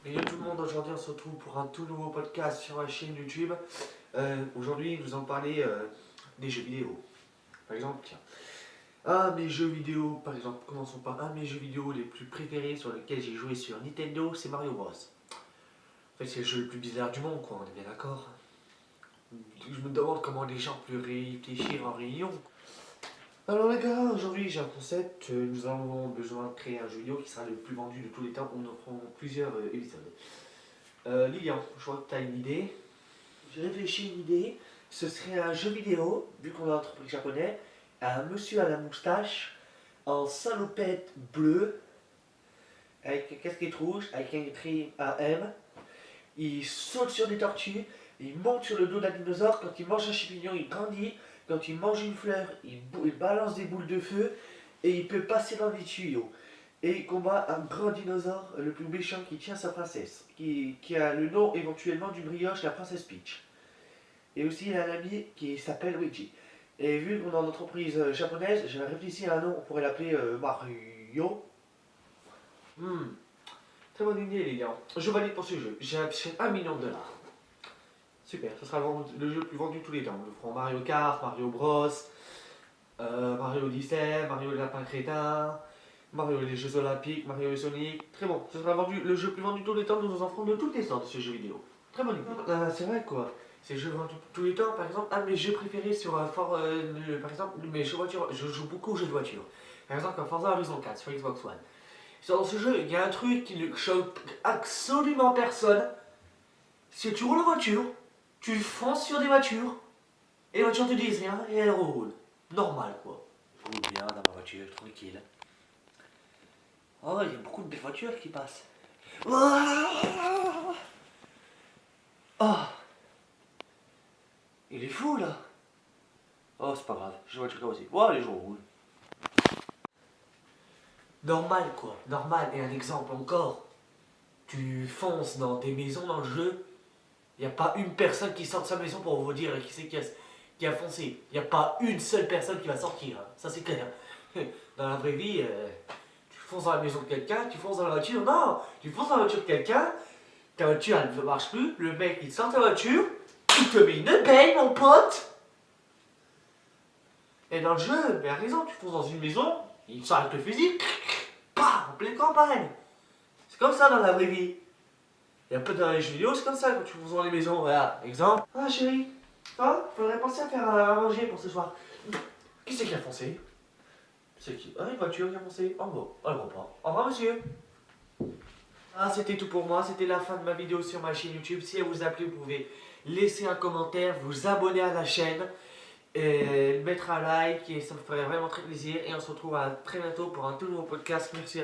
Hello tout le monde, aujourd'hui on se retrouve pour un tout nouveau podcast sur la chaîne YouTube. Aujourd'hui nous allons parler des jeux vidéo. Par exemple, tiens, un de mes jeux vidéo, par exemple, commençons par un de mes jeux vidéo les plus préférés sur lesquels j'ai joué sur Nintendo, c'est Mario Bros. En fait c'est le jeu le plus bizarre du monde quoi, on est bien d'accord. Je me demande comment les gens peuvent réfléchir en réunion. Alors les gars, aujourd'hui j'ai un concept, nous avons besoin de créer un jeu vidéo qui sera le plus vendu de tous les temps, on en prend plusieurs épisodes. Lilian, je vois que tu as une idée. J'ai réfléchi à une idée. Ce serait un jeu vidéo, vu qu'on est une entreprise japonaise, un monsieur à la moustache, en salopette bleue, avec une casquette rouge, avec un écrit AM. Il saute sur des tortues, il monte sur le dos d'un dinosaure. Quand il mange un champignon, il grandit. Quand il mange une fleur, il balance des boules de feu. Et il peut passer dans des tuyaux. Et il combat un grand dinosaure, le plus méchant qui tient sa princesse, qui a le nom éventuellement d'une brioche, la princesse Peach. Et aussi il a un ami qui s'appelle Luigi. Et vu qu'on est en entreprise japonaise, j'ai réfléchi à un nom, on pourrait l'appeler Mario. Très bonne idée les gars. Je valide pour ce jeu, j'ai acheté 1 million de dollars. Super, ce sera le jeu le plus vendu de tous les temps. Nous ferons Mario Kart, Mario Bros, Mario Odyssey, Mario le Lapin Crétin, Mario les Jeux Olympiques, Mario et Sonic. Très bon, ce sera le jeu le plus vendu de tous les temps. Nous en ferons de toutes les sortes de ce jeu vidéo. Très bonne idée. C'est vrai quoi. C'est le jeu vendu de tous les temps. Par exemple, un de mes jeux préférés sur par exemple, mes jeux voitures. Je joue beaucoup aux jeux de voiture. Par exemple, comme Forza Horizon 4 sur Xbox One. Dans ce jeu, il y a un truc qui ne choque absolument personne. Si tu roules en voiture, tu fonces sur des voitures. Et les voitures te disent rien et elles roulent. Normal quoi. Je roule bien dans ma voiture, tranquille. Oh, il y a beaucoup de belles voitures qui passent. Oh, il est fou là. Oh, c'est pas grave, j'ai une voiture comme aussi. Oh, les gens roulent. Normal quoi, normal. Et un exemple encore. Tu fonces dans des maisons dans le jeu. Il n'y a pas une personne qui sort de sa maison pour vous dire qui c'est qui a foncé. Il n'y a pas une seule personne qui va sortir. Hein. Ça c'est clair. Dans la vraie vie, tu fonces dans la maison de quelqu'un, tu fonces dans la voiture. Non, tu fonces dans la voiture de quelqu'un, ta voiture elle ne marche plus, le mec il sort ta voiture, il te met une belle mon pote. Et dans le jeu, par exemple, tu fonces dans une maison, il sort avec le fusil, en pleine campagne. C'est comme ça dans la vraie vie. Et un peu dans les jeux vidéo, c'est comme ça quand tu fonces dans les maisons. Voilà, exemple. Ah chérie, toi, faudrait penser à faire à manger pour ce soir. Qui c'est qui a foncé? C'est qui? Ah, une voiture qui a foncé. En gros, on le voit pas. Au revoir monsieur. Ah, c'était tout pour moi, c'était la fin de ma vidéo sur ma chaîne YouTube. Si elle vous a plu, vous pouvez laisser un commentaire, vous abonner à la chaîne, et mettre un like, et ça me ferait vraiment très plaisir. Et on se retrouve à très bientôt pour un tout nouveau podcast. Merci à